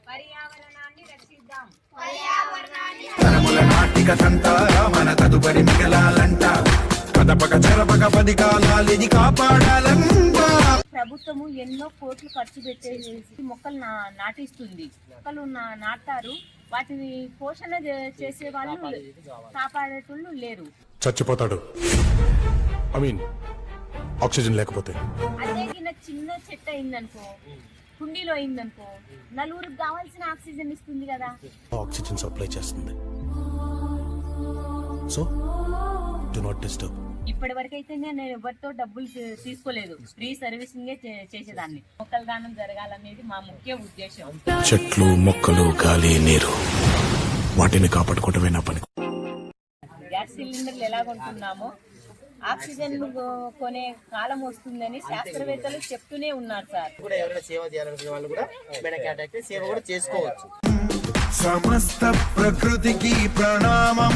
పర్యావరణాన్ని రక్షిద్దాం. తరముల నాటిక తంటార మన తదుపరి మిగలాలంట కదపక చెరపక 10 కాలాలిది కాపాడాలంట. ప్రభుత్వము ఎన్నో కోట్లు ఖర్చు పెట్టేసి మొక్కలు నాటిస్తుంది. మొక్కలు నాటారు, వాటిని పోషణ చేసే వాళ్ళు కాపాడేటోళ్ళు లేరు. చచ్చిపోతాడు, ఐ మీన్ ఆక్సిజన్ లేకపోతే. అదే చిన్న చెట్టు అయిందనుకో, కుండీలో అయిందనుకో, నలుగురికి కావాల్సిన ఆక్సిజన్ ఇస్తుంది కదా. ఆక్సిజన్ సప్లై చేస్తుంది. So do not disturb. ఇప్పటి వరకు అయితే నేను ఎవరితో డబ్బులు తీసుకోలేదు, ఫ్రీ సర్వీసింగే చేసేదాన్ని. మొక్కల దానం జరగాలనేది మా ముఖ్య ఉద్దేశం. చెట్లు, మొక్కలు, గాలి, నీరు, వాటిని కాపాడుకోవటమే నా పని. గ్యాస్ సిలిండర్లు ఎలా కొంటున్నామో ఆక్సిజన్ కొనే కాలం వస్తుందని శాస్త్రవేత్తలు చెప్తూనే ఉన్నారు సార్. కూడా ఎవరైనా సేవ చేయాలనుకునే వాళ్ళు కూడా మెడకాట్ సేవ కూడా చేసుకోవచ్చు. సమస్త ప్రకృతికి ప్రణామం.